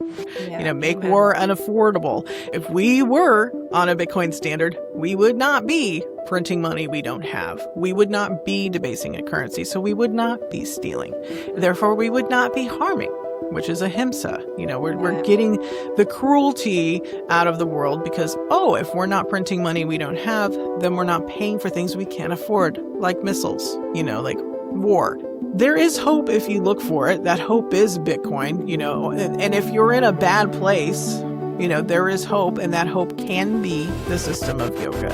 Yeah, Make amen. war unaffordable. If we were on a Bitcoin standard, we would not be printing money we don't have. We would not be debasing a currency, so we would not be stealing. Therefore, we would not be harming, which is ahimsa. We're Yeah. getting the cruelty out of the world because, if we're not printing money we don't have, then we're not paying for things we can't afford, like missiles, like war. There is hope if you look for it. That hope is Bitcoin, and if you're in a bad place, there is hope, and that hope can be the system of yoga.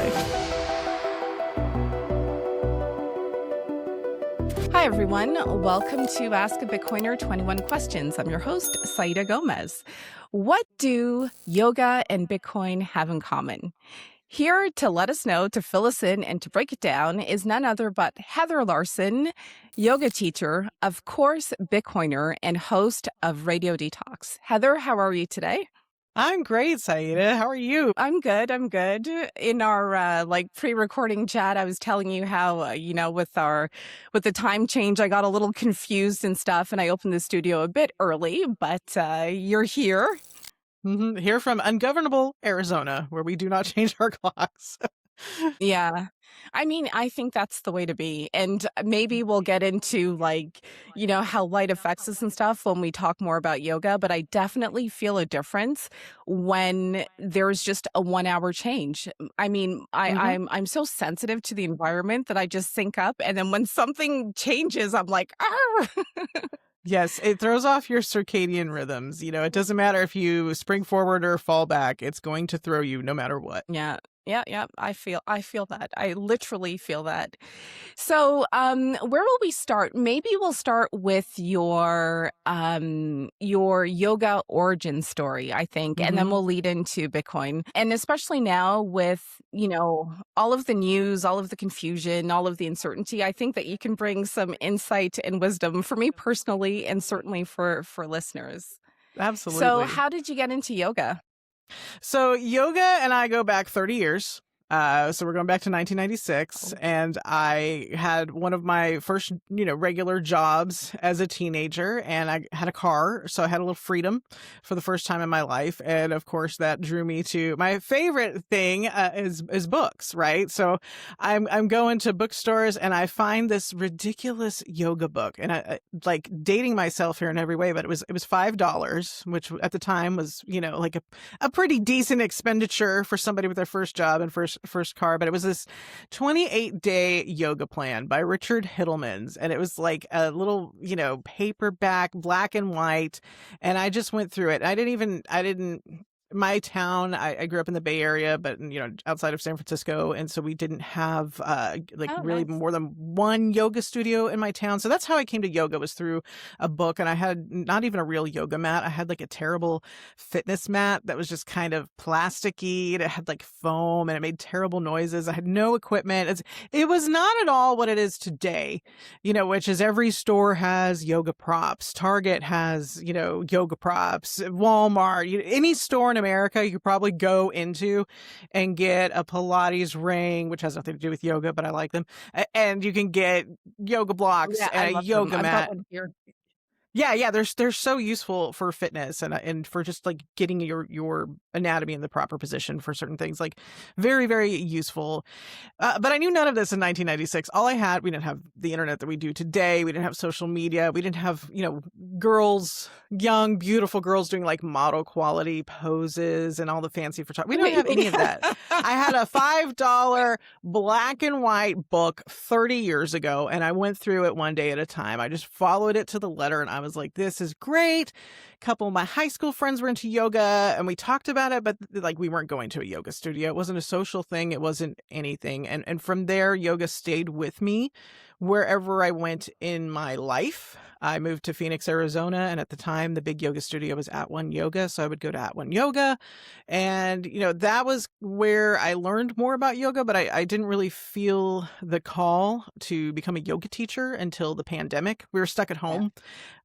Hi, everyone. Welcome to Ask a Bitcoiner 21 Questions. I'm your host, Saida Gomez. What do yoga and Bitcoin have in common? Here to let us know, to fill us in, and to break it down is none other but Heather Larson, yoga teacher, of course, Bitcoiner, and host of Radio Detox. Heather, how are you today? I'm great, Saida. How are you? I'm good. In our pre-recording chat, I was telling you how with the time change, I got a little confused and stuff, and I opened the studio a bit early. But you're here. Here from ungovernable Arizona, where we do not change our clocks. Yeah. I mean, I think that's the way to be. And maybe we'll get into how light affects us and stuff when we talk more about yoga, but I definitely feel a difference when there's just a 1 hour change. I mean, I'm so sensitive to the environment that I just sync up, and then when something changes, I'm like, ah. Yes, it throws off your circadian rhythms. It doesn't matter if you spring forward or fall back. It's going to throw you no matter what. Yeah. Yeah. I feel that. I literally feel that. So, where will we start? Maybe we'll start with your yoga origin story, I think, and then Mm-hmm. we'll lead into Bitcoin. And especially now with, all of the news, all of the confusion, all of the uncertainty, I think that you can bring some insight and wisdom for me personally, and certainly for listeners. So, Absolutely. how did you get into yoga? So yoga and I go back 30 years. So we're going back to 1996, and I had one of my first, regular jobs as a teenager, and I had a car, so I had a little freedom for the first time in my life, and of course that drew me to my favorite thing is books, right? So I'm going to bookstores, and I find this ridiculous yoga book, and I like dating myself here in every way, but it was $5, which at the time was like a pretty decent expenditure for somebody with their first job and first car. But it was this 28-day yoga plan by Richard Hittlemans, and it was like a little paperback, black and white, and I just went through it. I didn't my town, I grew up in the Bay Area, but outside of San Francisco, and so we didn't have Oh, really nice. more than one yoga studio in my town. So that's how I came to yoga, was through a book. And I had not even a real yoga mat. I had like a terrible fitness mat that was just kind of plasticky. It had like foam, and it made terrible noises. I had no equipment. It was not at all what it is today, which is every store has yoga props. Target has, yoga props. Walmart, any store in America you could probably go into and get a Pilates ring, which has nothing to do with yoga, but I like them. And you can get yoga blocks Yeah, I and a love them. yoga I've got mat. one here. Yeah, they're so useful for fitness and for just like getting your anatomy in the proper position for certain things. Like very, very useful. But I knew none of this in 1996. We didn't have the internet that we do today. We didn't have social media. We didn't have, girls, young, beautiful girls doing like model quality poses and all the fancy photography. We don't have any of that. I had a $5 black and white book 30 years ago, and I went through it one day at a time. I just followed it to the letter, and I was like, this is great. A couple of my high school friends were into yoga, and we talked about it, but like we weren't going to a yoga studio. It wasn't a social thing. It wasn't anything. And from there, yoga stayed with me wherever I went in my life. I moved to Phoenix, Arizona, and at the time, the big yoga studio was At One Yoga, so I would go to At One Yoga, and that was where I learned more about yoga. But I didn't really feel the call to become a yoga teacher until the pandemic. We were stuck at Yeah. home.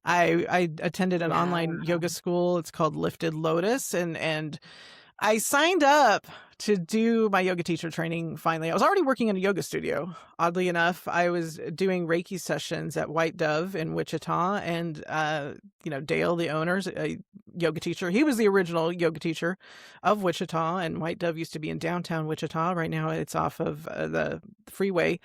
I attended an Yeah. online yoga school. It's called Lifted Lotus, and I signed up to do my yoga teacher training finally. I was already working in a yoga studio. Oddly enough, I was doing Reiki sessions at White Dove in Wichita, and Dale, the owners, yoga teacher. He was the original yoga teacher of Wichita, and White Dove used to be in downtown Wichita. Right now, it's off of the freeway,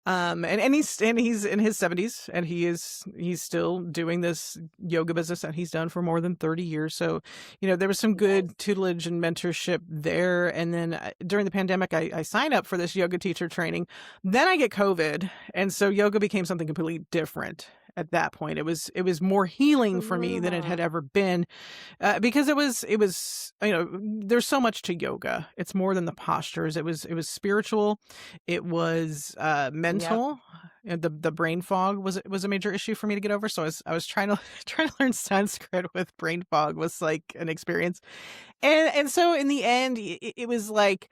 and he's in his 70s, and he's still doing this yoga business that he's done for more than 30 years. So, there was some Yes. good tutelage and mentorship there. And then during the pandemic, I signed up for this yoga teacher training. Then I get COVID, and so yoga became something completely different. At that point, it was more healing for me than it had Mm, ever been, because it was there's so much to yoga. It's more than the postures. It was spiritual, it was yep. mental. The brain fog was a major issue for me to get over. So I was trying to trying to learn Sanskrit with brain fog was like an experience, and so in the end, it was like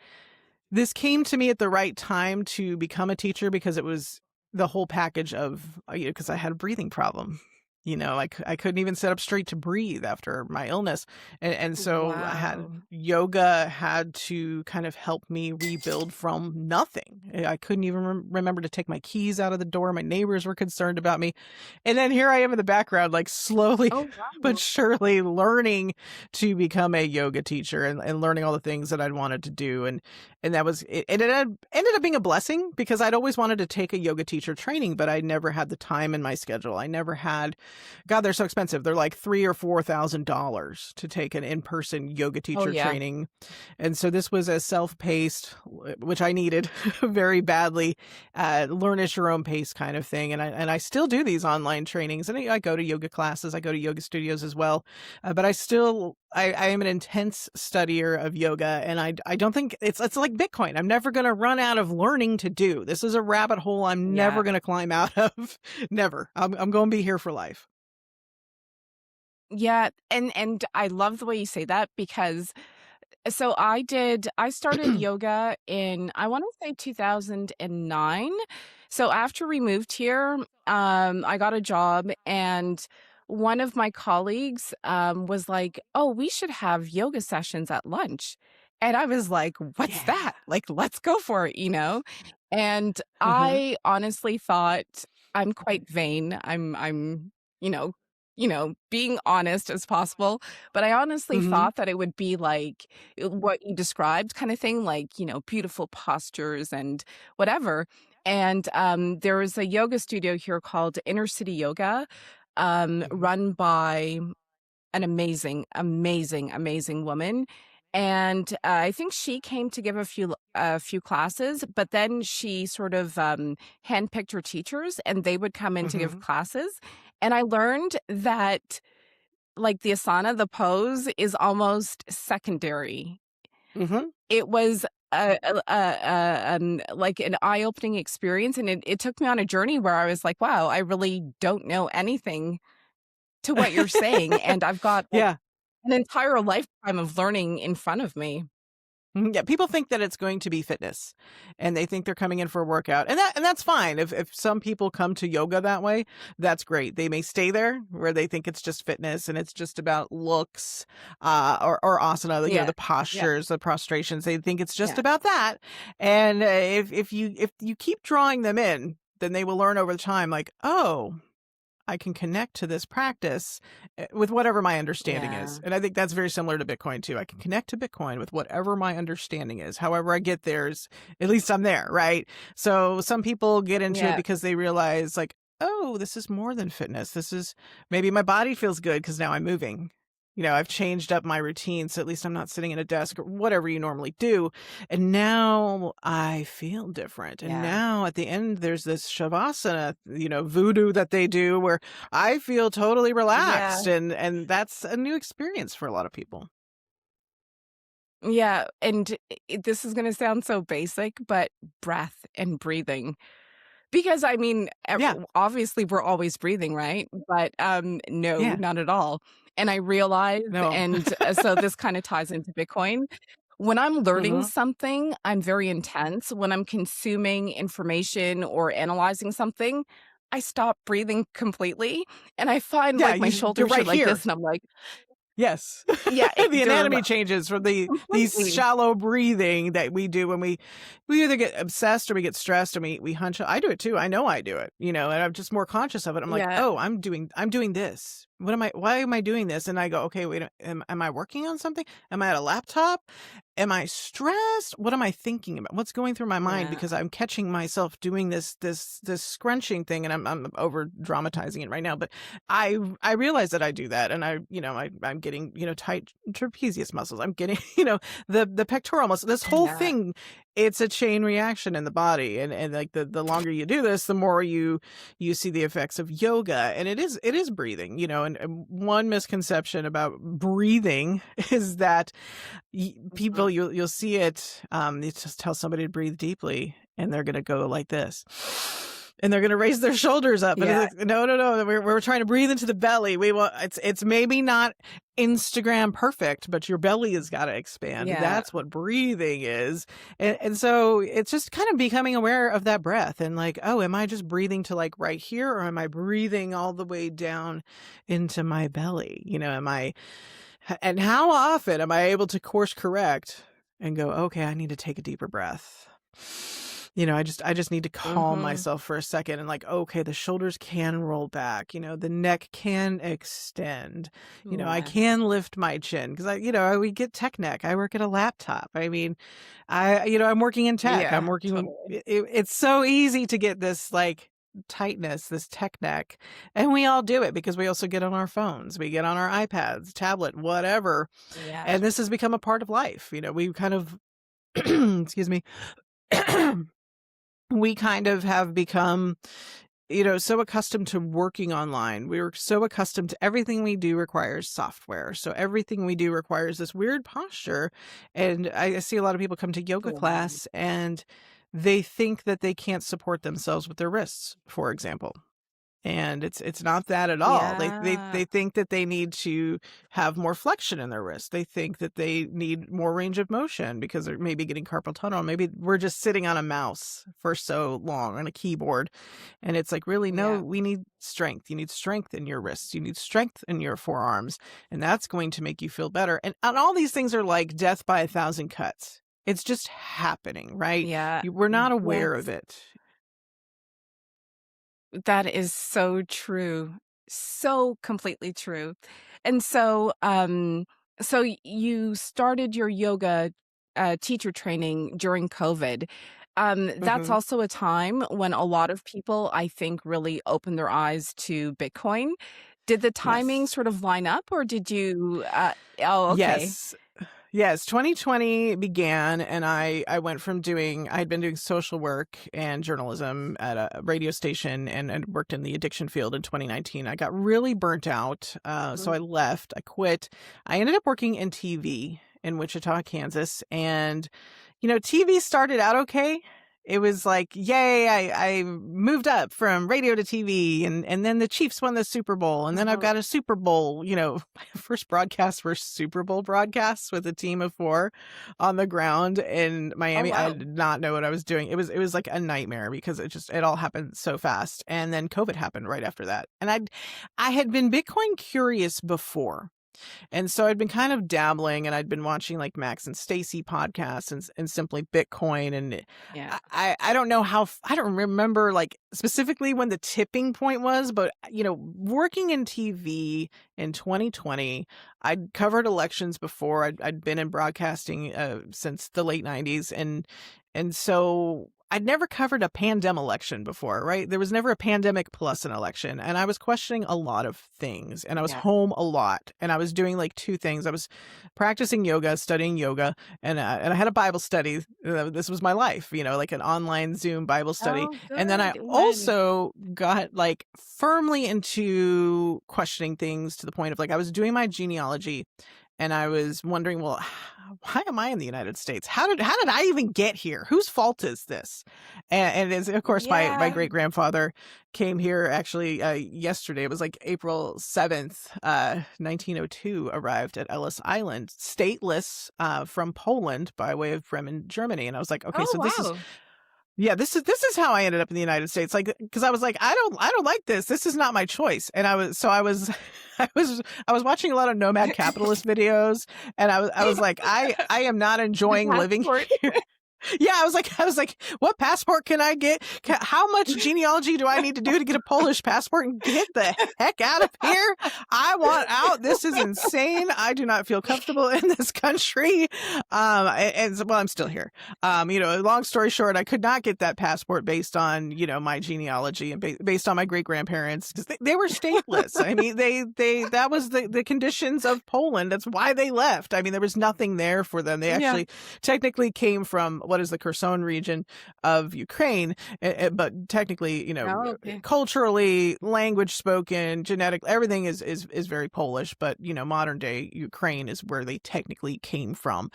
this came to me at the right time to become a teacher because it was the whole package of, because I had a breathing problem. I couldn't even sit up straight to breathe after my illness. And so Wow. yoga had to kind of help me rebuild from nothing. I couldn't even remember to take my keys out of the door. My neighbors were concerned about me. And then here I am in the background, like slowly Oh, but wow. surely learning to become a yoga teacher and learning all the things that I'd wanted to do. And that was it. And it ended up being a blessing because I'd always wanted to take a yoga teacher training, but I never had the time in my schedule. I never had, God, they're so expensive. They're like $3,000 or $4,000 to take an in-person yoga Oh, teacher yeah. training. And so this was a self-paced, which I needed very badly, learn at your own pace kind of thing. And I still do these online trainings, and I go to yoga classes, I go to yoga studios as well. But I am an intense studier of yoga, and I don't think it's like Bitcoin. I'm never going to run out of learning to do. This is a rabbit hole I'm Yeah. never going to climb out of. Never. I'm going to be here for life. Yeah, and I love the way you say that because I started yoga in, I wanna say 2009. So after we moved here, I got a job, and one of my colleagues, was like, "Oh, we should have yoga sessions at lunch." And I was like, "What's Yeah. that?" Like, "Let's go for it," you know? And Uh-huh. I honestly thought, I'm quite vain. I'm, you know being honest as possible, but I honestly Mhm. thought that it would be like what you described kind of thing, like, beautiful postures and whatever. And there is a yoga studio here called Inner City Yoga, Mhm. run by an amazing, amazing, amazing woman. And I think she came to give a few classes, but then she sort of handpicked her teachers, and they would come in to give Mhm. classes. And I learned that, like, the asana, the pose is almost secondary. Mhm. It was like an eye-opening experience, and it took me on a journey where I was like, "Wow, I really don't know anything to what you're saying, and I've got, like, Yeah. an entire lifetime of learning in front of me." Mhm, yeah, people think that it's going to be fitness, and they think they're coming in for a workout, and that's fine. If some people come to yoga that way, that's great. They may stay there where they think it's just fitness and it's just about looks, or asana, Yeah. the Yeah. postures, the prostrations. They think it's just Yeah. about that. And if you keep drawing them in, then they will learn over the time, like, oh, I can connect to this practice, with whatever my understanding is. Yeah. And I think that's very similar to Bitcoin too. I can connect to Bitcoin with whatever my understanding is. However I get there is, at least I'm there, right? So some people get into it Yeah. because they realize, like, oh, this is more than fitness. This is, maybe my body feels good because now I'm moving. I've changed up my routine, so at least I'm not sitting at a desk or whatever you normally do. And now I feel different. And Yeah. now at the end, there's this shavasana, voodoo that they do where I feel totally Yeah. relaxed. And that's a new experience for a lot of people. Yeah, and this is gonna sound so basic, but breath and breathing. Because, I mean, Yeah. obviously, we're always breathing, right? But, no, Yeah. not at all. And I realized, No. and, so this kinda ties into Bitcoin. When I'm learning Hmm. something, I'm very intense. When I'm consuming information or analyzing something, I stop breathing completely, and I find, Yeah. like, my You're shoulders are right like here. this, and I'm like, Yes. yeah, The they're anatomy changes from these completely. shallow breathing that we do when we either get obsessed or we get stressed and we hunch. I do it too. I know I do it, and I'm just more conscious of it. I'm like, Yeah. "Oh, I'm doing this." why am I doing this? And I go, okay, wait, am I working on something? Am I at a laptop? Am I stressed? What am I thinking about? What's going through my mind? Yeah. Because I'm catching myself doing this scrunching thing, and I'm over dramatizing it right now. But I realize that I do that, and I'm getting tight trapezius muscles. I'm getting the pectoral muscle. This whole Yeah. thing, it's a chain reaction in the body, and like the longer you do this, the more you see the effects of yoga. And it is breathing, and one misconception about breathing is that people, you'll see it, you just tell somebody to breathe deeply and they're gonna go like this, and they're gonna raise their shoulders up, and Yeah. it's like, no, we're trying to breathe into the belly. We want, it's maybe not Instagram perfect, but your belly has got to expand. Yeah. That's what breathing is. And so it's just kind of becoming aware of that breath, and like, oh, am I just breathing to like right here, or am I breathing all the way down into my belly? And how often am I able to course correct and go, okay, I need to take a deeper breath. I just need to calm Mm-hmm. myself for a second, and like, okay, the shoulders can roll back, the neck can extend, I Yeah. can lift my chin, because we get tech neck. I work at a laptop. I mean, I'm working in tech. I'm Yeah. working. Totally. It's so easy to get this like tightness, this tech neck, and we all do it because we also get on our phones, we get on our iPads, tablet, whatever, Yeah. and this has become a part of life. We kind of excuse me. We kind of have become, so accustomed to working online. We were so accustomed to everything we do requires software. So everything we do requires this weird posture. And I see a lot of people come to yoga Yeah. class and they think that they can't support themselves with their wrists, for example. And it's not that at all. Yeah. They think that they need to have more flexion in their wrist. They think that they need more range of motion because they're maybe getting carpal tunnel. Maybe we're just sitting on a mouse for so long, on a keyboard. And it's like, really, no, Yeah. we need strength. You need strength in your wrists. You need strength in your forearms. And that's going to make you feel better. And all these things are like death by a thousand cuts. It's just happening, right? Yeah. We're not aware of Yes. it. That is so true. So completely true. And so you started your yoga teacher training during COVID. That's Hmm. also a time when a lot of people, I think, really opened their eyes to Bitcoin. Did the timing Yes. sort of line up, or did you? Oh, okay. Yes. Yes, 2020 began, and I went from I had been doing social work and journalism at a radio station, and worked in the addiction field in 2019. I got really burnt out, so Mm. I left. I quit. I ended up working in TV in Wichita, Kansas, and TV started out okay. It was like, yay, I moved up from radio to TV, and then the Chiefs won the Super Bowl, and then I've Oh, got a Super Bowl, my first broadcasts were Super Bowl broadcasts with a team of 4 on the ground in oh Miami. I wow. did not know what I was doing. It was like a nightmare because it all happened so fast. And then COVID happened right after that. And I had been Bitcoin curious before. And so I'd been kind of dabbling, and I'd been watching like Max and Stacy podcasts, and Simply Bitcoin. And Yeah. I don't know I don't remember like specifically when the tipping point was, but working in TV in 2020, I'd covered elections before. I'd been in broadcasting since the late 90s, and so I'd never covered a pandemic election before, right? There was never a pandemic plus an election. And I was questioning a lot of things, and I was Yeah. home a lot, and I was doing like 2 things. I was practicing yoga, studying yoga, and I had a Bible study. This was my life, like an online Zoom Bible study. Oh, And then I good. When? also got like firmly into questioning things to the point of like, I was doing my genealogy, and I was wondering, well, why am I in the United States? How did I even get here? Whose fault is this? And it's, of course, my Yeah. great grandfather came here actually yesterday. It was like April 7th, 1902, arrived at Ellis Island, stateless, from Poland by way of Bremen, Germany. And I was like, okay, Oh, so wow. this is how I ended up in the United States. Like, because I was like, I don't like this. This is not my choice. And I was I was watching a lot of nomad capitalist videos, and I was like, I am not The enjoying living passport. here. Yeah, I was like, what passport can I get? How much genealogy do I need to do to get a Polish passport and get the heck out of here? I want out. This is insane. I do not feel comfortable in this country. Well, I'm still here. Long story short, I could not get that passport based on, my genealogy and based on my great grandparents, because they were stateless. I mean, that was the conditions of Poland. That's why they left. I mean, there was nothing there for them. They actually technically came from what is the Kherson region of Ukraine, but technically, culturally, language spoken, genetic, everything is very Polish. But modern day Ukraine is where they technically came from,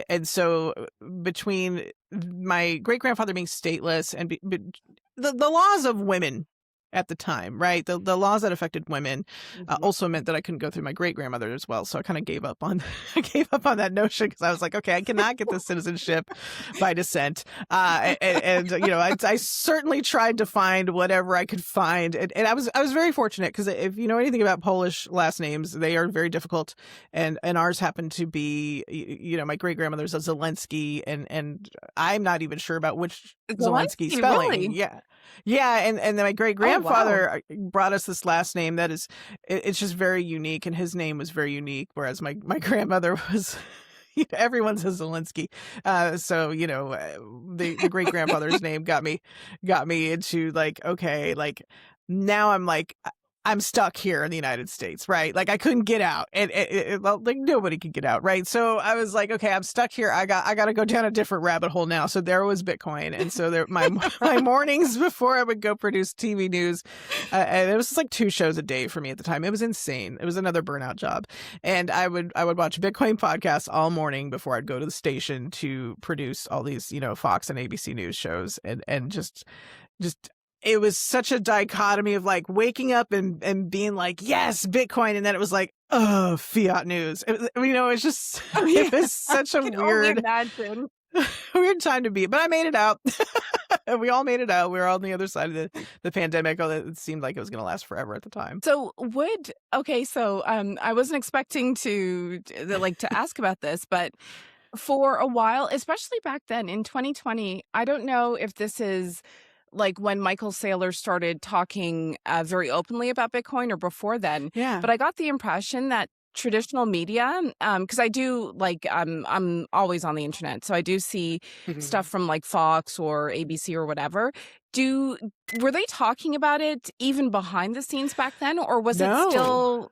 and so between my great grandfather being stateless and the laws of women at the time, right? The laws that affected women also meant that I couldn't go through my great grandmother as well. So I kind of gave up on that notion, because I was like, okay, I cannot get this citizenship by descent. I certainly tried to find whatever I could find, and I was very fortunate, because if you know anything about Polish last names, they are very difficult, and ours happened to be, my great grandmother's a Zelensky, and I'm not even sure about which Zelensky spelling. Really? Yeah, and then my great grandfather brought us this last name that is, it's just very unique, and his name was very unique, whereas my grandmother was. Everyone's a Zelensky, so the great grandfather's name got me into like, okay, like now I'm stuck here in the United States, right? Like I couldn't get out, and like nobody could get out, right? So I was like, okay, I'm stuck here. I got to go down a different rabbit hole now. So there was Bitcoin, and so there my mornings before I would go produce TV news, and it was just like 2 shows a day for me at the time. It was insane. It was another burnout job, and I would watch Bitcoin podcasts all morning before I'd go to the station to produce all these Fox and ABC News shows, and just. It was such a dichotomy of like waking up and being like, yes, Bitcoin. And then it was like, oh, fiat news. It's just, it was such a weird time to be, but I made it out. We all made it out. We were all on the other side of the pandemic. Although it seemed like it was going to last forever at the time. So I wasn't expecting to ask about this, but for a while, especially back then in 2020, I don't know if this is like when Michael Saylor started talking very openly about Bitcoin or before then. Yeah. But I got the impression that traditional media, because I do I'm always on the internet, so I do see stuff from like Fox or ABC or whatever. Were they talking about it even behind the scenes back then, or was it still?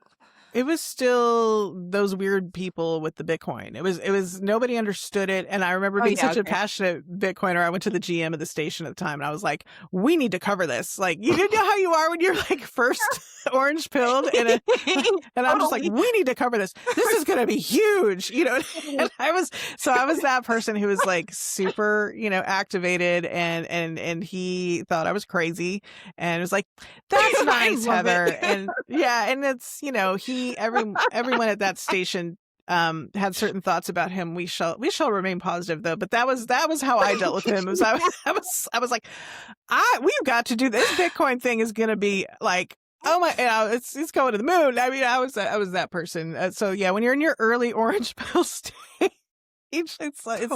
It was still those weird people with the Bitcoin. It was nobody understood it. And I remember being such a passionate Bitcoiner. I went to the GM of the station at the time, and I was like, we need to cover this. Like, you know how you are when you're like first orange pilled, and I'm just like, we need to cover this. This is going to be huge, And I was that person who was like super, activated, and he thought I was crazy, and was like, that's nice, Heather. And yeah, and it's, everyone at that station had certain thoughts about him. We shall remain positive, though. But that was how I dealt with him. I was like, we've got to do this. Bitcoin thing is going to be like, oh my, it's going to the moon. I mean, I was that person. So yeah, when you're in your early orange pill stage, it's like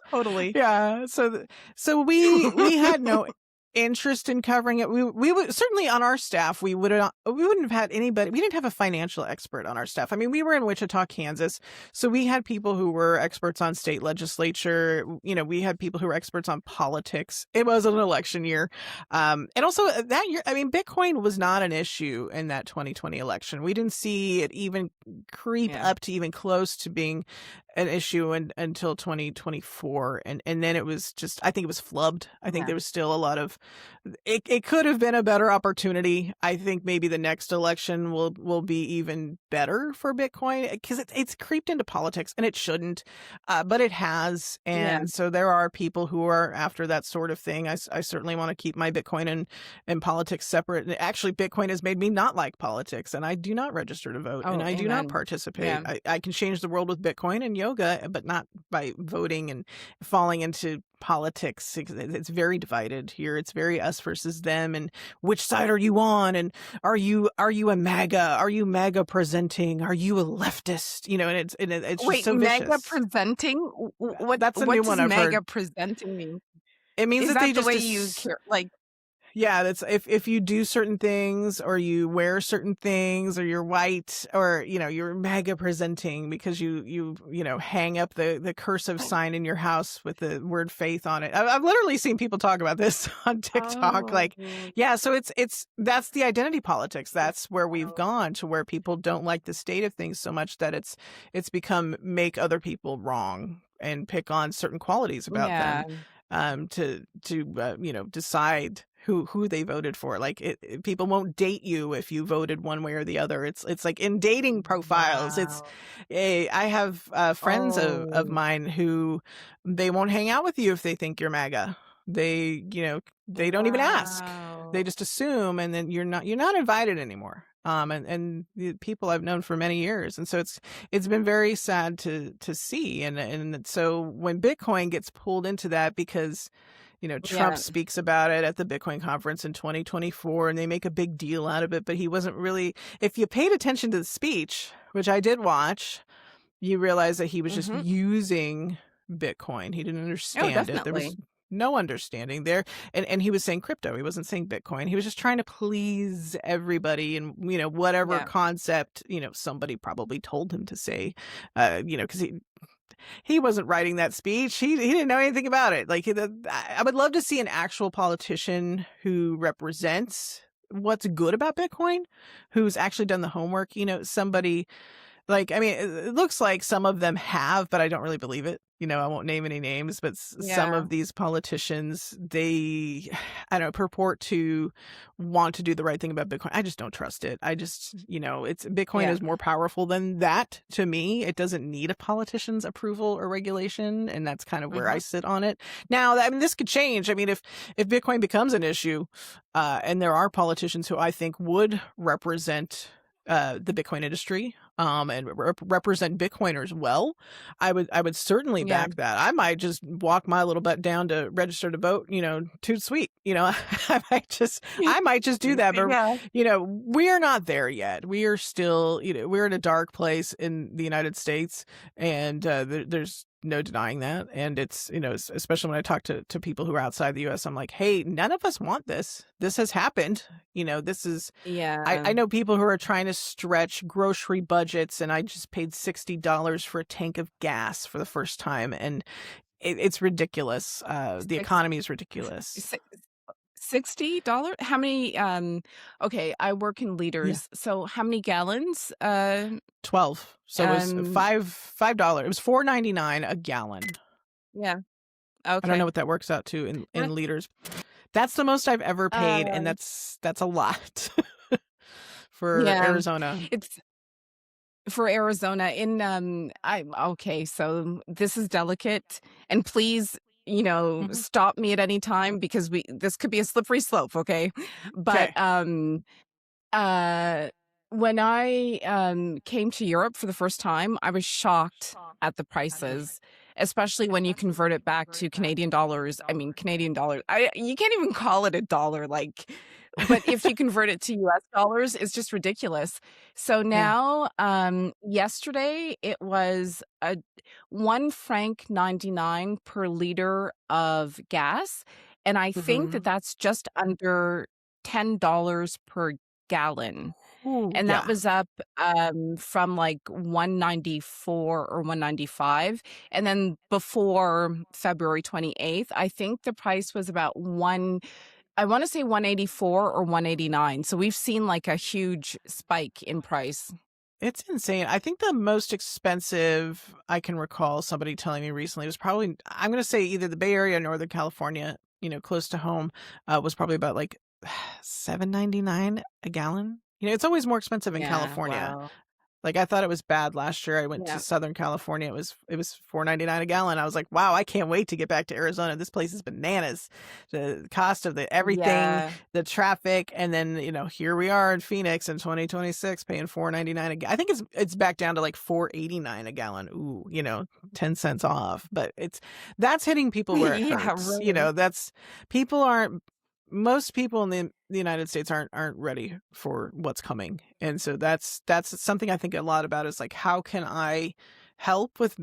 totally. Yeah. So we had no interest in covering it. We would certainly, on our staff, we wouldn't have had anybody. We didn't have a financial expert on our staff. I mean, we were in Wichita, Kansas, so we had people who were experts on state legislature. We had people who were experts on politics. It was an election year, and also that year, I mean, Bitcoin was not an issue in that 2020 election. We didn't see it even creep up to even close to being an issue until 2024, and then it was just, I think it was flubbed. I think there was still a lot of it could have been a better opportunity. I think maybe the next election will be even better for Bitcoin, because it's creeped into politics, and it shouldn't, but it has, and so there are people who are after that sort of thing. I certainly want to keep my Bitcoin and politics separate. And actually, Bitcoin has made me not like politics, and I do not register to vote, and I do not participate. I can change the world with Bitcoin, and yoga, but not by voting and falling into politics. It's very divided here. It's very us versus them, and which side are you on? And are you a MAGA? Are you MAGA presenting? Are you a leftist? And it's just Wait, so mega vicious. presenting? What That's a what new one does I've heard. mega presenting mean? It means Is that they that the just way you care? Like, yeah, that's if you do certain things or you wear certain things or you're white or you're MAGA presenting because you hang up the cursive sign in your house with the word faith on it. I've literally seen people talk about this on TikTok. oh, Like, yeah, so it's that's the identity politics. That's where we've gone to where people don't like the state of things so much that it's become make other people wrong and pick on certain qualities about yeah, them to decide who they voted for. Like people won't date you if you voted one way or the other. It's like in dating profiles. wow. I have friends of Oh, mine who they won't hang out with you if they think you're MAGA. They don't even ask. They wow. just assume, and then you're not invited anymore. And the people I've known for many years, and so it's been very sad to see, and so when Bitcoin gets pulled into that because Trump Yeah, speaks about it at the Bitcoin conference in 2024 and they make a big deal out of it, but he wasn't really, if you paid attention to the speech, which I did watch, you realize that he was just mhm. using Bitcoin. He didn't Oh, understand it. There was definitely. no understanding there. And he was saying crypto. He wasn't saying Bitcoin. He was just trying to please everybody and, whatever Yeah, concept, somebody probably told him to say, because he wasn't writing that speech. He didn't know anything about it. Like I would love to see an actual politician who represents what's good about Bitcoin, who's actually done the homework. Somebody like, I mean, it looks like some of them have, but I don't really believe it. I won't name any names, but some yeah, of these politicians, they, I don't know, purport to want to do the right thing about Bitcoin. I just don't trust it. I just, Bitcoin yeah. is more powerful than that to me. It doesn't need a politician's approval or regulation, and that's kind of where I Mhm. sit on it. Now, I mean, this could change. I mean, if Bitcoin becomes an issue, and there are politicians who I think would represent the Bitcoin industry and represent Bitcoiners well, I would certainly Yeah, back that. I might just walk my little butt down to register to vote, toot sweet. I might just do that, but yeah, we are not there yet. We are still, we're in a dark place in the United States, and there's no denying that. And it's, especially when I talk to people who are outside the US, I'm like, hey, none of us want this. This has happened. This is yeah. I know people who are trying to stretch grocery budgets, and I just paid $60 for a tank of gas for the first time, and it's ridiculous. The Six economy is ridiculous. si $60? How many, okay, I work in Yeah, liters, so how many gallons? 12. So it was Um, $5. It was $4.99 a gallon. yeah, I don't know okay. what that works out to Uh, in liters. That's the most I've ever paid, and um, that's a lot for yeah, Arizona. it's for Arizona in, I'm okay, so this is delicate, and please, Mhm. stop me at any time because this could be a slippery slope, okay? But, Okay. Uh, when I, came to Europe for the first time, I was shocked at the prices, especially when you convert it back to Canadian dollars. I mean, Canadian dollars, you can't even call it a dollar, like, but if you convert it to US dollars, it's just ridiculous. So Yeah. now, yesterday, it was a 1 franc 99 per liter of gas, and I think that Mhm. that's just under $10 per gallon, Ooh, and that yeah. was up, from, like, 194 or 195, and then before February 28th, I think the price was about 1 I wanna say 184 or 189, so we've seen, like, a huge spike in price. It's insane. I think the most expensive I can recall somebody telling me recently was probably, I'm going to say either the Bay Area or Northern California, close to home, was probably about like 7.99 a gallon. It's always more expensive in Yeah, California. wow. Like, I thought it was bad last year. I went to Yeah. Southern California. It was $4.99 a gallon. I was like, "Wow, I can't wait to get back to Arizona. This place is bananas." The cost of the everything, Yeah. the traffic, and then, here we are in Phoenix in 2026 paying $4.99 a gallon. I think it's back down to like $4.89 a gallon. Ooh, 10 cents off. But that's hitting people where it Yeah, hurts. really. That's people aren't most people in the United States aren't ready for what's coming. And so that's something I think a lot about is like, how can I help with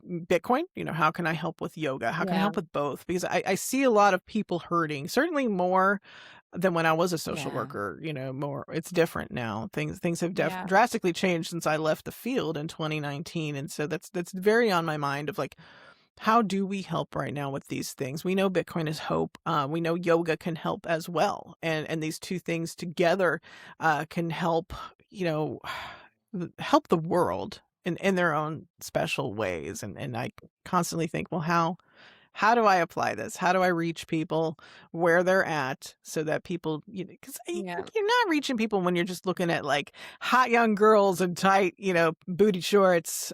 Bitcoin? How can I help with yoga? How can I Yeah. help with both? Because I see a lot of people hurting, certainly more than when I was a social Yeah. worker, more it's different now. Things have Yeah. drastically changed since I left the field in 2019. And so that's very on my mind of like, how do we help right now with these things? We know Bitcoin is hope. We know yoga can help as well, and these two things together can help. Help the world in their own special ways. And I constantly think, well, how do I apply this? How do I reach people where they're at so that people, because Yeah. you're not reaching people when you're just looking at like hot young girls in tight, booty shorts,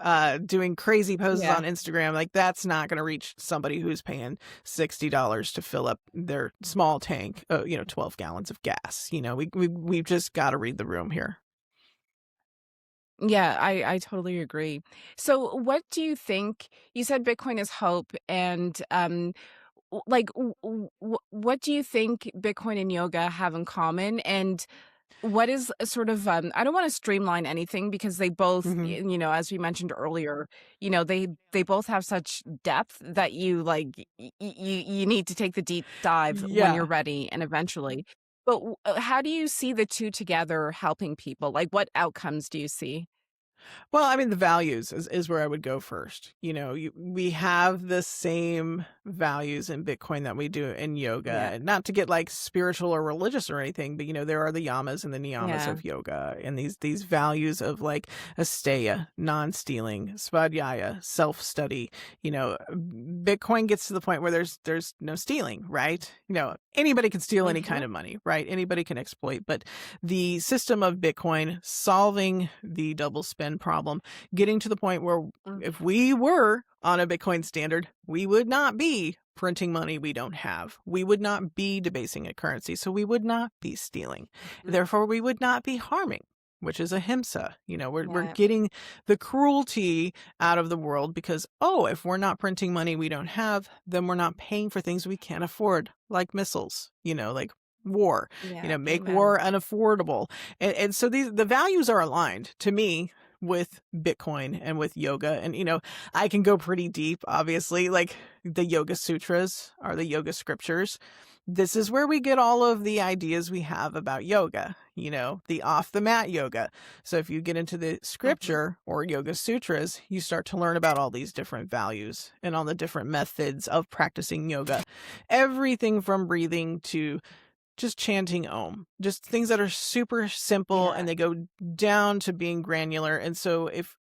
doing crazy poses Yeah. on Instagram. Like that's not going to reach somebody who's paying $60 to fill up their small tank, 12 gallons of gas. We've just got to read the room here. Yeah, I totally agree. So what do you think? You said Bitcoin is hope, and what do you think Bitcoin and yoga have in common? And what is a sort of I don't want to streamline anything because they both, Hmm. as we mentioned earlier, they both have such depth that you like you need to take the deep dive when you're Yeah. ready and eventually. But how do you see the two together helping people? Like, what outcomes do you see? Well, I mean, the values is where I would go first. We have the same values in Bitcoin that we do in yoga. Yeah. And not to get like spiritual or religious or anything, but there are the yamas and the niyamas Yeah. of yoga, and these values of like asteya, non-stealing, svadhyaya, self-study. Bitcoin gets to the point where there's no stealing, right? Anybody can steal any kind Mhm. of money, right? Anybody can exploit, but the system of Bitcoin solving the double spend problem, getting to the point where Mm, if we were on a Bitcoin standard, we would not be printing money we don't have. We would not be debasing a currency. So we would not be stealing. mhm. Therefore, we would not be harming, which is ahimsa. We're Yeah. getting the cruelty out of the world because, oh, if we're not printing money we don't have, then we're not paying for things we can't afford, like missiles, like war, Yeah. make Amen. war unaffordable. And so the values are aligned to me with Bitcoin and with yoga. And, I can go pretty deep, obviously, like the Yoga Sutras are the yoga scriptures. This is where we get all of the ideas we have about yoga, the off the mat yoga. So if you get into the Mhm. scripture or Yoga Sutras, you start to learn about all these different values and all the different methods of practicing yoga. Everything from breathing to just chanting Om, just things that are super simple and Yeah. they go down to being granular. And so if,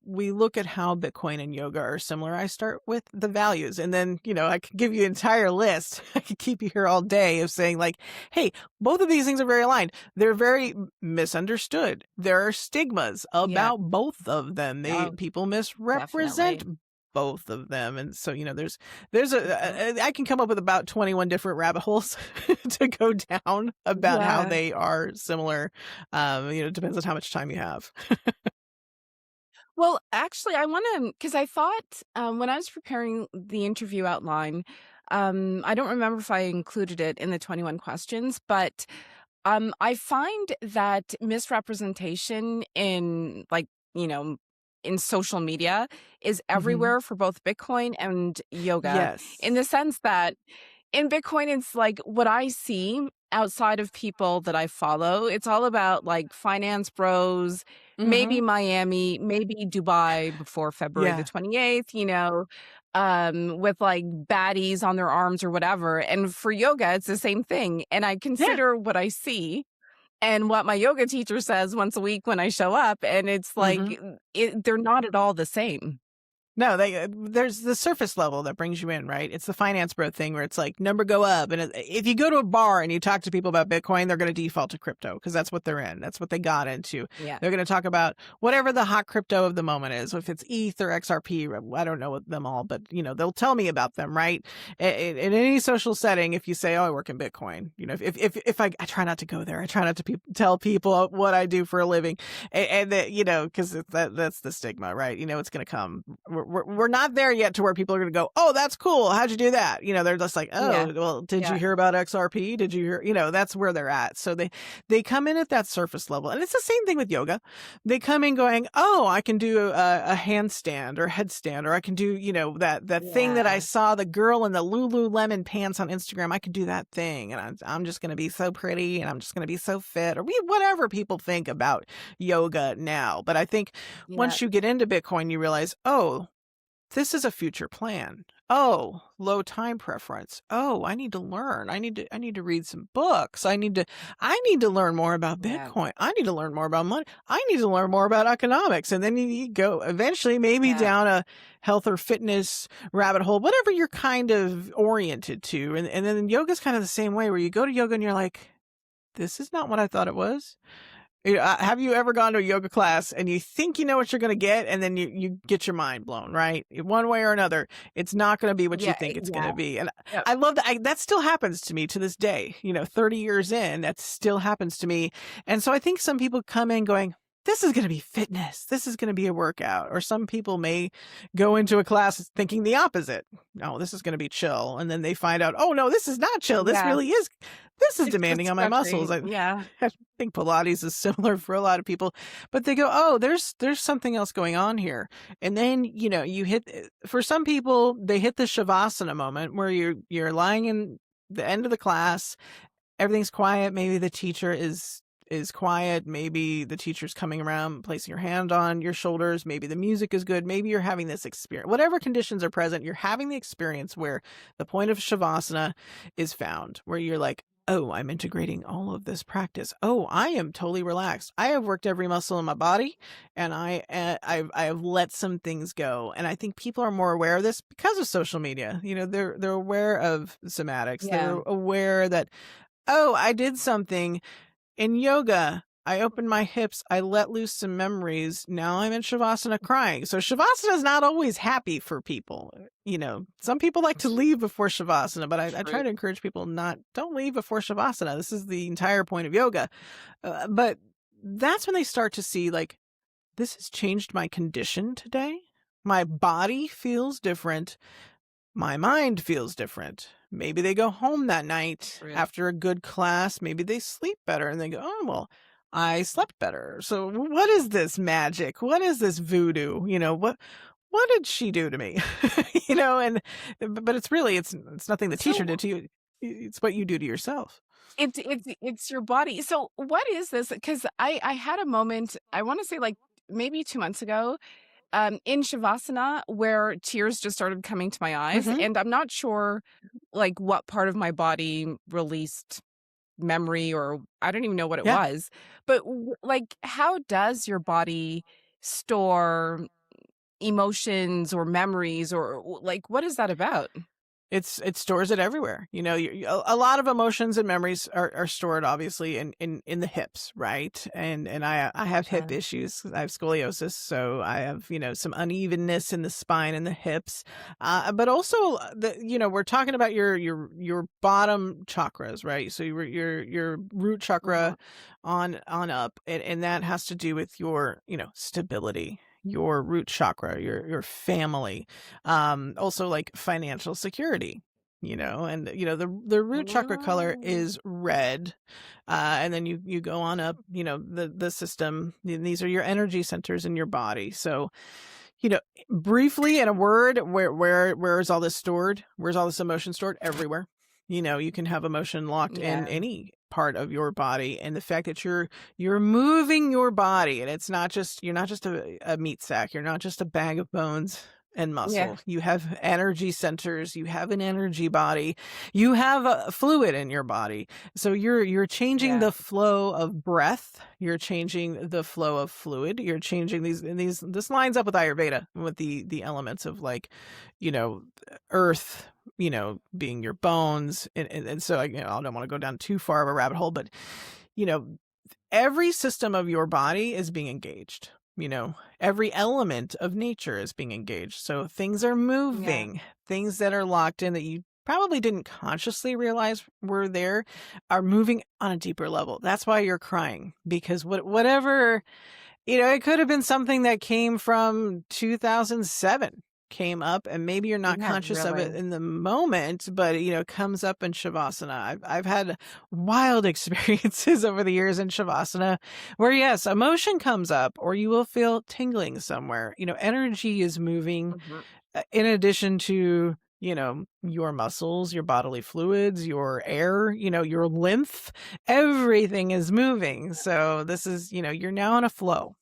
we look at how Bitcoin and yoga are similar, I start with the values. And then, I could give you an entire list. I could keep you here all day of saying like, hey, both of these things are very aligned. They're very misunderstood. There are stigmas Yeah. about both of them. Oh, People misrepresent definitely. both of them. And so, there's Mhm. I can come up with about 21 different rabbit holes to go down about how Yeah. they are similar. It depends on how much time you have. Well, actually, I wanna, because I thought, when I was preparing the interview outline, I don't remember if I included it in the 21 questions, but, I find that misrepresentation in, like, you know, in social media is Hmm. everywhere for both Bitcoin and yoga, in Yes. the sense that in Bitcoin, it's like what I see outside of people that I follow, it's all about like finance bros, maybe Hmm. Miami, maybe Dubai before February the Yeah. 28th, with like baddies on their arms or whatever. And for yoga, it's the same thing. And I Yeah. consider what I see and what my yoga teacher says once a week when I show up. And it's like, Hmm. they're not at all the same. No, there's the surface level that brings you in, right? It's the finance bro thing where it's like number go up, and if you go to a bar and you talk to people about Bitcoin, they're going to default to crypto because that's what they're in. That's what they got into. Yeah. They're going to talk about whatever the hot crypto of the moment is. If it's ETH or XRP, I don't know them all, but they'll tell me about them, right? In any social setting, if you say, "Oh, I work in Bitcoin," if I try not to go there, I try not to tell people what I do for a living, and because that's the stigma, right? It's going to come. We're not there yet to where people are going to go, oh, that's cool. How'd you do that? They're just like, oh, Yeah. well, did you Yeah. hear about XRP? Did you hear? That's where they're at. So they come in at that surface level, and it's the same thing with yoga. They come in going, oh, I can do a handstand or headstand, or I can do that thing that I Yeah. saw the girl in the Lululemon pants on Instagram. I can do that thing, and I'm just going to be so pretty, and I'm just going to be so fit, or whatever people think about yoga now. But I think Yeah. once you get into Bitcoin, you realize, oh, this is a future plan. Oh, low time preference. Oh, I need to learn. I need to read some books. I need to learn more about Yeah. Bitcoin. I need to learn more about money. I need to learn more about economics. And then you go eventually maybe Yeah. down a health or fitness rabbit hole, whatever you're kind of oriented to. And then yoga's kind of the same way where you go to yoga and you're like, this is not what I thought it was. Have you ever gone to a yoga class and you think you know what you're going to get, and then you get your mind blown, right? One way or another, it's not going to be what you Yeah. think it's going Yeah. to be. And Yeah. I love that. That still happens to me to this day. 30 years in, that still happens to me. And so I think some people come in going, this is going to be fitness. This is going to be a workout. Or some people may go into a class thinking the opposite. No, this is going to be chill. And then they find out, oh, no, this is not chill. This Yeah. really is. This is It's demanding on my muscles. discovery. Yeah. I think Pilates is similar for a lot of people, but they go, oh, there's something else going on here. And then, you hit, for some people, they hit the Shavasana moment where you're lying in the end of the class, everything's quiet. Maybe the teacher is quiet. Maybe the teacher's coming around, placing your hand on your shoulders. Maybe the music is good. Maybe you're having this experience. Whatever conditions are present, you're having the experience where the point of Shavasana is found, where you're like, oh, I'm integrating all of this practice. Oh, I am totally relaxed. I have worked every muscle in my body, and I have let some things go. And I think people are more aware of this because of social media. They're aware of somatics. Yeah. They're aware that, oh, I did something in yoga. I opened my hips. I let loose some memories. Now I'm in Shavasana crying. So Shavasana is not always happy for people. Some people like to leave before Shavasana, but I try to encourage people don't leave before Shavasana. This is the entire point of yoga. But that's when they start to see, like, this has changed my condition today. My body feels different. My mind feels different. Maybe they go home that night True. after a good class. Maybe they sleep better and they go, oh, well, I slept better. So what is this magic? What is this voodoo? What did she do to me? But it's really, it's nothing the teacher So did to you. It's what you do to yourself. it's your body. So what is this? Because I had a moment, I want to say like maybe 2 months ago, in Shavasana where tears just started coming to my eyes. Hmm. And I'm not sure like what part of my body released memory, or I don't even know what it Yeah. was. But like, how does your body store emotions or memories, or like, what is that about? It stores it everywhere. A lot of emotions and memories are stored obviously in the hips, right? And I have hip Uh, issues. I have scoliosis, so I have some unevenness in the spine and the hips. But also we're talking about your bottom chakras, right? So your root uh, chakra on up, and that has to do with your stability, your root chakra, your family, also like financial security, and the root chakra color oh, is red, and then you go on up, the system, and these are your energy centers in your body. So briefly in a word, where is all this stored? Where's all this emotion stored? Everywhere. You can have emotion locked in yeah. any part of your body, and the fact that you're moving your body, and it's not just, you're not just a meat sack, you're not just a bag of bones. and Yeah. muscle. You have energy centers, you have an energy body, you have a fluid in your body. So you're changing Yeah. the flow of breath, you're changing the flow of fluid, you're changing these this lines up with Ayurveda, with the elements of like, you know, earth, being your bones. And so I don't want to go down too far of a rabbit hole, but you know, every system of your body is being engaged. Every element of nature is being engaged. So things are Yeah. moving, things that are locked in that you probably didn't consciously realize were there are moving on a deeper level. That's why you're crying, because whatever, it could have been something that came from 2007 came up, and maybe you're not Yeah, conscious of it really. in the moment, but comes up in shavasana. I've had wild experiences over the years in shavasana where yes, emotion comes up, or you will feel tingling somewhere. Energy is moving, Mhm. in addition to your muscles, your bodily fluids, your air, your lymph, everything is moving. So this is, you're now in a flow.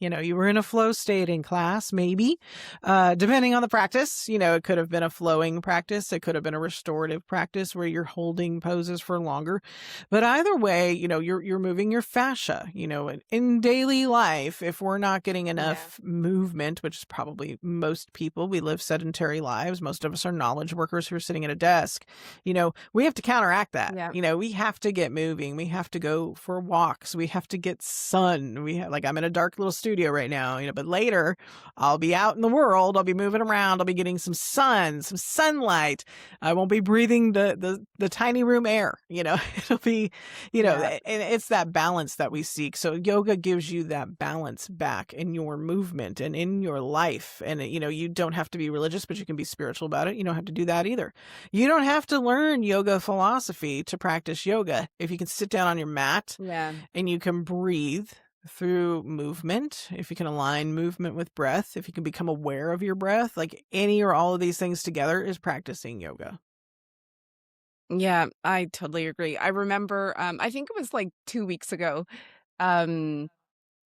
You were in a flow state in class, maybe, depending on the practice. It could have been a flowing practice, it could have been a restorative practice where you're holding poses for longer. But either way, you're moving your fascia. In daily life, if we're not getting Yeah. enough movement, which is probably most people, we live sedentary lives. Most of us are knowledge workers who are sitting at a desk. We have to counteract that. Yeah. We have to get moving. We have to go for walks. We have to get sun. Like I'm in a dark little studio right now, but later I'll be out in the world. I'll be moving around. I'll be getting some sun, some sunlight. I won't be breathing the tiny room air. It'll be, Yeah. and it's that balance that we seek. So yoga gives you that balance back in your movement and in your life. And you don't have to be religious, but you can be spiritual about it. You don't have to do that either. You don't have to learn yoga philosophy to practice yoga. If you can sit down on your mat Yeah. and you can breathe through movement, if you can align movement with breath, if you can become aware of your breath, like any or all of these things together is practicing yoga. Yeah, I totally agree. I remember, I think it was like 2 weeks ago, um,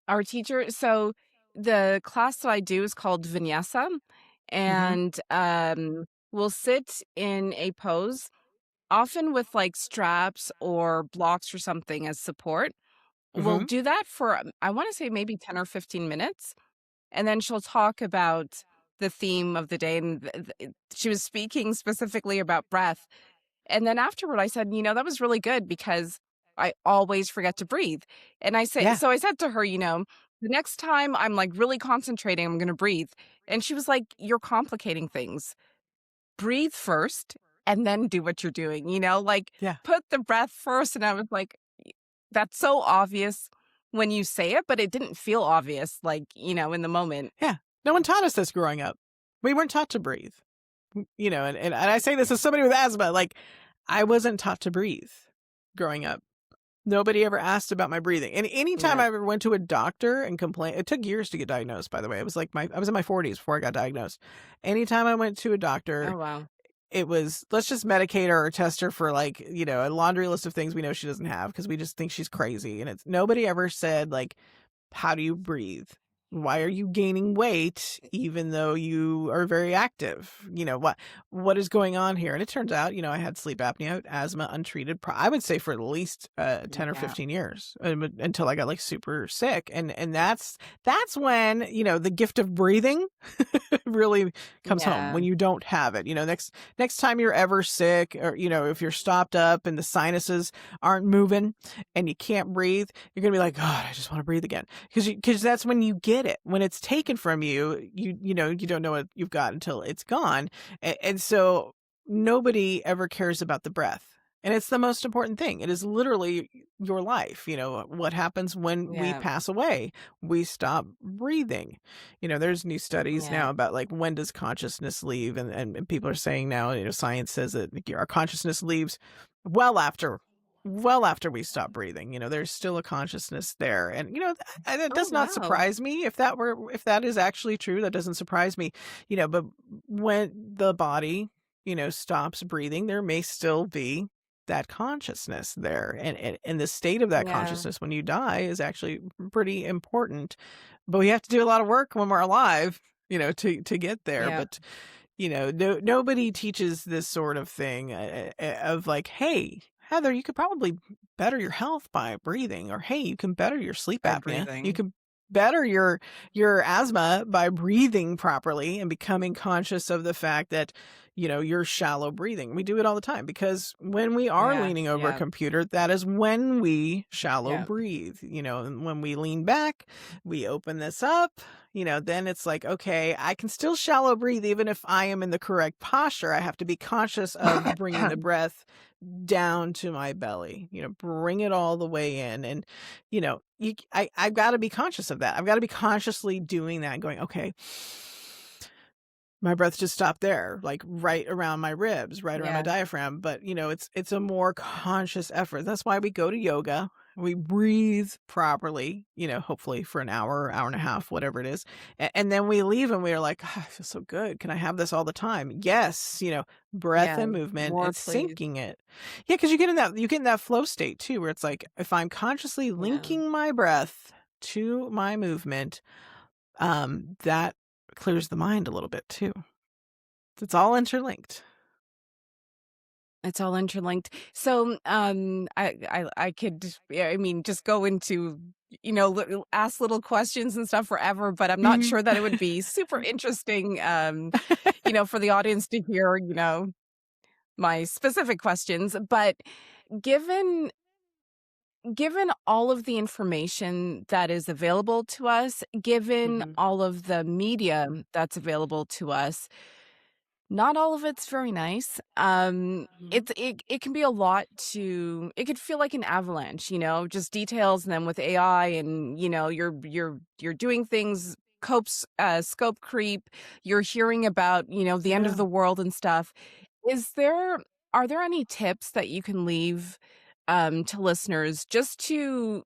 our teacher so the class that I do is called Vinyasa, Mhm. and, we'll sit in a pose, often with, like, straps or blocks or something as support. We'll Mhm. do that for, I wanna say maybe 10 or 15 minutes, and then she'll talk about the theme of the day, and she was speaking specifically about breath. And then afterward, I said, that was really good because I always forget to breathe. And Yeah. so I said to her, the next time I'm like really concentrating, I'm going to breathe. And she was like, you're complicating things. Breathe first and then do what you're doing, like Yeah. put the breath first. And I was like, that's so obvious when you say it, but it didn't feel obvious, like, in the moment. Yeah. No one taught us this growing up. We weren't taught to breathe. And I say this as somebody with asthma, like I wasn't taught to breathe growing up. Nobody ever asked about my breathing. And anytime Yeah. I ever went to a doctor and complained, it took years to get diagnosed, by the way. It was like I was in my 40s before I got diagnosed. Anytime I went to a doctor, Oh, wow. it was, let's just medicate her or test her for like, a laundry list of things we know she doesn't have because we just think she's crazy. And it's nobody ever said like, how do you breathe? Why are you gaining weight even though you are very active? What is going on here? And it turns out, I had sleep apnea, asthma untreated. I would say for at least 10 or Yeah. 15 years, until I got like super sick. And that's when, the gift of breathing really comes home, Yeah. when you don't have it. Next time you're ever sick, or if you're stopped up and the sinuses aren't moving and you can't breathe, you're gonna be like, God, I just want to breathe again, because that's when you get it. When it's taken from you, you don't know what you've got until it's gone. And so nobody ever cares about the breath. And it's the most important thing. It is literally your life. What happens when we Yeah. pass away? We stop breathing. There's new studies Yeah. now about like when does consciousness leave, and people are saying now, science says that our consciousness leaves well after we stop breathing. There's still a consciousness there. And that Oh, does not wow. surprise me. If that is actually true, that doesn't surprise me. But when the body stops breathing, there may still be that consciousness there. And the state of that Yeah. consciousness when you die is actually pretty important. But we have to do a lot of work when we're alive. to get there. Yeah. But nobody teaches this sort of thing, of like, hey, Heather, you could probably better your health by breathing, or hey, you can better your sleep By apnea. You breathing. can better your asthma by breathing properly and becoming conscious of the fact that you're shallow breathing. We do it all the time because when we are Yeah. leaning over a Yeah. computer, that is when we shallow Yeah. breathe. And when we lean back, we open this up. Then it's like, okay, I can still shallow breathe even if I am in the correct posture. I have to be conscious of bringing the breath down to my belly, bring it all the way in. And, I've got to be conscious of that. I've got to be consciously doing that, going, okay, my breath just stopped there, like right around my ribs, right around my Yeah. diaphragm. But it's a more conscious effort. That's why we go to yoga. We breathe properly, hopefully for an hour, hour and a half, whatever it is. And then we leave and we're like, "Ah, I feel so good. Can I have this all the time?" Yes, breath Yeah. and movement More and please. syncing it. Yeah, because you get in that flow state too, where it's like if I'm consciously Yeah. linking my breath to my movement, that clears the mind a little bit too. It's all interlinked. It's all interlinked. So, I could, yeah, I mean, just go into, ask little questions and stuff forever, but I'm not Mhm. sure that it would be super interesting, for the audience to hear, my specific questions. But given given all of the information that is available to us, given Mhm. all of the media that's available to us, not all of it's very nice. Mhm. It can be a lot to it could feel like an avalanche, just details, and then with AI and, you're doing things, scope creep, you're hearing about, the end of Yeah. the world and stuff. Is there are there any tips that you can leave to listeners just to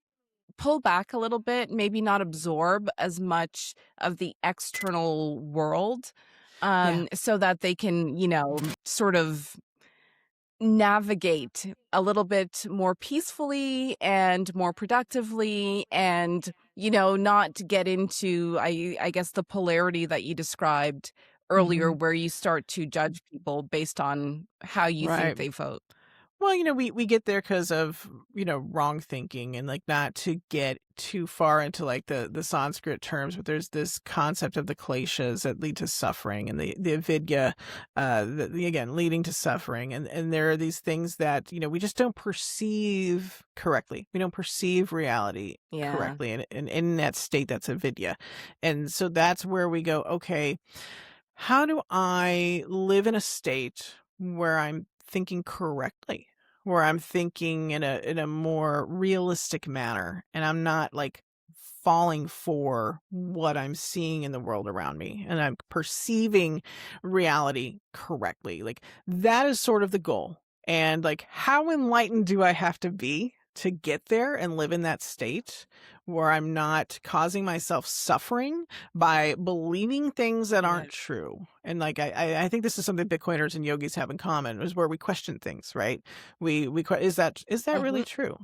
pull back a little bit, maybe not absorb as much of the external world, Yeah. so that they can, sort of navigate a little bit more peacefully and more productively and, not get into, I guess, the polarity that you described earlier Mhm. where you start to judge people based on how you think Right. they vote. Well, we get there because of, wrong thinking, and like not to get too far into like the Sanskrit terms, but there's this concept of the kleshas that lead to suffering, and the avidya, again, leading to suffering. And there are these things that, we just don't perceive correctly. We don't perceive reality Yeah. correctly. And in that state, that's avidya. And so that's where we go, okay, how do I live in a state where I'm thinking correctly, where I'm thinking in a more realistic manner, and I'm not like falling for what I'm seeing in the world around me, and I'm perceiving reality correctly. Like that is sort of the goal. And like, how enlightened do I have to be to get there and live in that state where I'm not causing myself suffering by believing things that Yeah. aren't true? And like I think this is something Bitcoiners and yogis have in common, is where we question things, right? Is that really Mhm. true?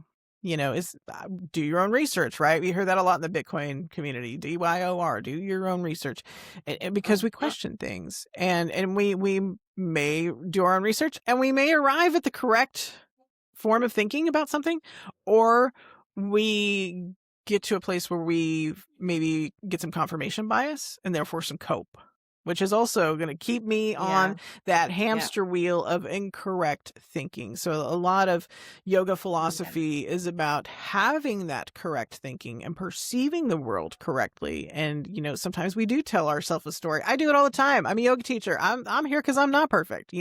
Is Do your own research, right? We hear that a lot in the Bitcoin community. DYOR, do your own research, and because we Mhm. question things, and we may do our own research, and we may arrive at the correct form of thinking about something, or we get to a place where we maybe get some confirmation bias and therefore some cope, which is also going to keep me on Yeah. that Yeah. hamster wheel of incorrect thinking. So a lot of yoga Yeah. philosophy is about having that correct thinking and perceiving the world correctly. And sometimes we do tell ourselves a story. I do it all the time. I'm a yoga teacher. I'm here because I'm not perfect.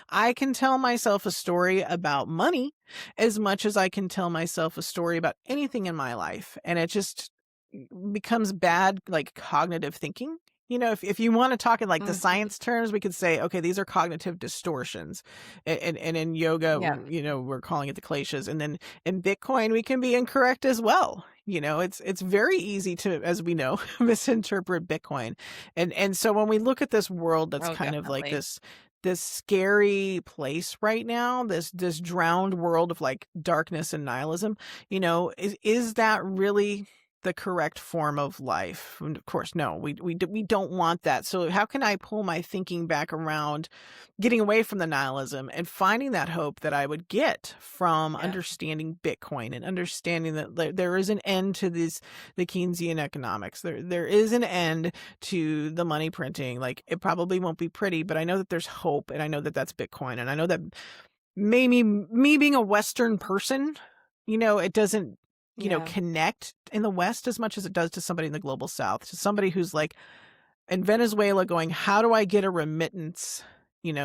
I can tell myself a story about money as much as I can tell myself a story about anything in my life. And it just becomes bad, like cognitive thinking. If you want to talk in like the Mhm. science terms, we could say, okay, these are cognitive distortions. And in yoga, Yeah. we're calling it the kleshas. And then in Bitcoin, we can be incorrect as well. It's very easy to, as we know, misinterpret Bitcoin. And so when we look at this world that's Oh, kind of like definitely. this scary place right now, this drowned world of like darkness and nihilism, is that really the correct form of life. And of course, no, we don't want that. So how can I pull my thinking back around, getting away from the nihilism and finding that hope that I would get from Yeah. understanding Bitcoin and understanding that there is an end to the Keynesian economics. There is an end to the money printing. Like, it probably won't be pretty, but I know that there's hope, and I know that that's Bitcoin, and I know that maybe me being a Western person, it doesn't, Yeah. connect in the West as much as it does to somebody in the global South, to somebody who's like in Venezuela going, how do I get a remittance,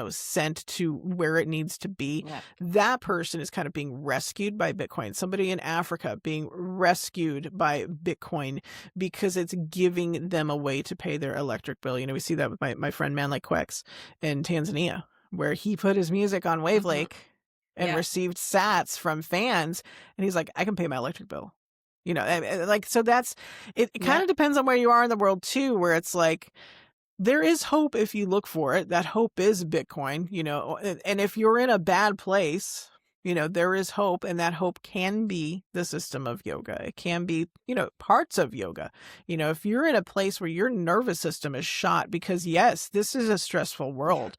sent to where it needs to be? Yeah. That person is kind of being rescued by Bitcoin. Somebody in Africa being rescued by Bitcoin because it's giving them a way to pay their electric bill. We see that with my friend Man Like Quex in Tanzania, where he put his music on Wave Mhm. Lake and Yeah. received sats from fans, and he's like, I can pay my electric bill. Like, so that's it. It kind Yeah. of depends on where you are in the world too, where it's like there is hope if you look for it. That hope is Bitcoin, and if you're in a bad place, there is hope, and that hope can be the system of yoga. It can be, parts of yoga. If you're in a place where your nervous system is shot because, yes, this is a stressful world,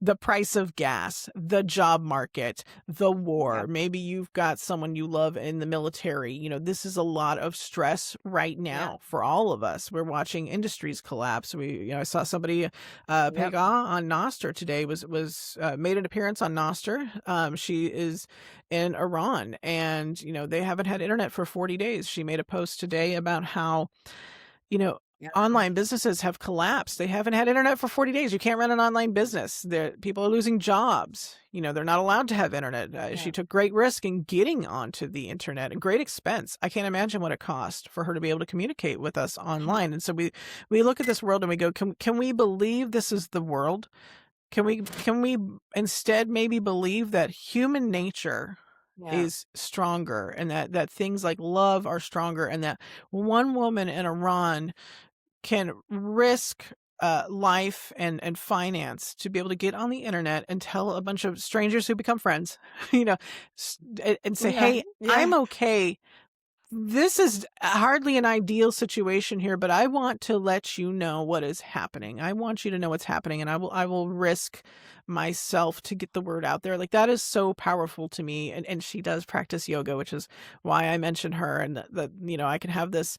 the price of gas, the job market, the war, Yeah. maybe you've got someone you love in the military, this is a lot of stress right Yeah. now for all of us. We're watching industries collapse. I saw somebody, Yep. Pega on Nostr today was made an appearance on Nostr. She is in Iran, and, they haven't had internet for 40 days. She made a post today about how, you know, Yep. online businesses have collapsed. They haven't had internet for 40 days. You can't run an online business. People are losing jobs. They're not allowed to have internet. Yeah. She took great risk in getting onto the internet and great expense. I can't imagine what it cost for her to be able to communicate with us online. And so we look at this world and we go, can we believe this is the world? Can we instead maybe believe that human nature Yeah. is stronger, and that things like love are stronger, and that one woman in Iran can risk life and finance to be able to get on the internet and tell a bunch of strangers who become friends, and say, Yeah. hey, I'm Yeah. okay. This is hardly an ideal situation here, but I want to let you know what is happening. I want you to know what's happening, and I will risk myself to get the word out there. Like, that is so powerful to me. And she does practice yoga, which is why I mentioned her, and that I can have this,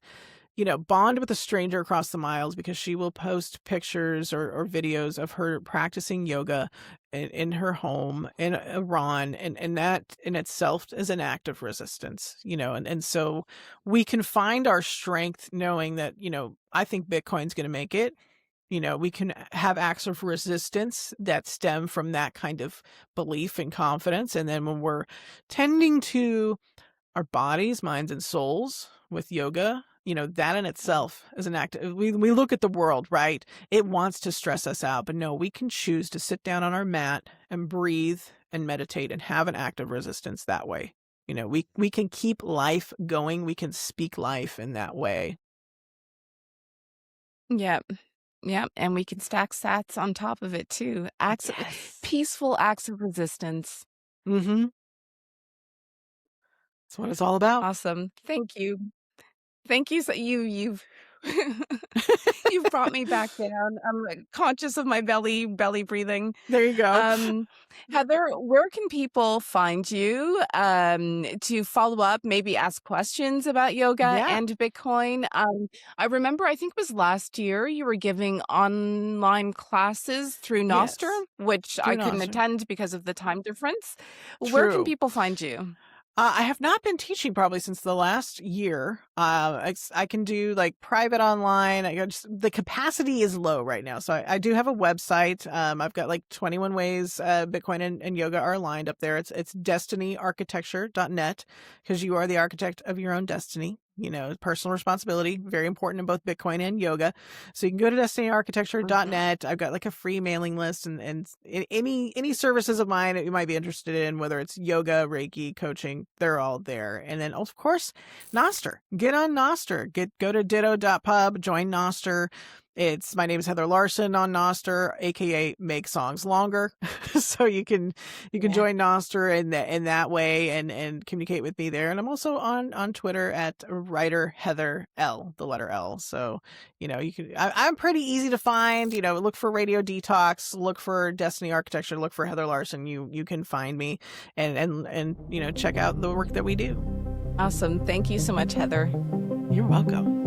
bond with a stranger across the miles, because she will post pictures or videos of her practicing yoga in her home in Iran. And that in itself is an act of resistance, and so we can find our strength knowing that, I think Bitcoin's going to make it. We can have acts of resistance that stem from that kind of belief and confidence. And then when we're tending to our bodies, minds, and souls with yoga, that in itself is an act. We look at the world, right? It wants to stress us out, but no, we can choose to sit down on our mat and breathe and meditate and have an act of resistance that way. We can keep life going. We can speak life in that way. Yep. Yep. And we can stack sats on top of it too. Yes. Peaceful acts of resistance. Mm-hmm. That's what it's all about. Awesome. Thank you. Thank you. So you've you've brought me back down. I'm like, conscious of my belly breathing. There you go. Heather, where can people find you to follow up, maybe ask questions about yoga Yeah. and Bitcoin? I remember, I think it was last year, you were giving online classes through Nostr, Yes. which I Through couldn't Nostr. attend because of the time difference. Where can True. people find you? I have not been teaching probably since the last year. I can do like private online. The capacity is low right now. So I do have a website. I've got like 21 ways Bitcoin and yoga are aligned up there. It's destinyarchitecture.net, because you are the architect of your own destiny. Personal responsibility, very important in both Bitcoin and yoga. So you can go to destinyarchitecture.net. I've got like a free mailing list, and any services of mine that you might be interested in, whether it's yoga, Reiki, coaching, they're all there. And then, of course, Nostr. Get on Nostr. Go to ditto.pub, join Nostr. My name is Heather Larson on Noster, aka Make Songs Longer. So you can join Noster in that way and communicate with me there. And I'm also on Twitter at writer Heather L, the letter L. So I'm pretty easy to find. Look for Radio Detox, look for Destiny Architecture, look for Heather Larson. You can find me and check out the work that we do. Awesome. Thank you so much, Heather. You're welcome.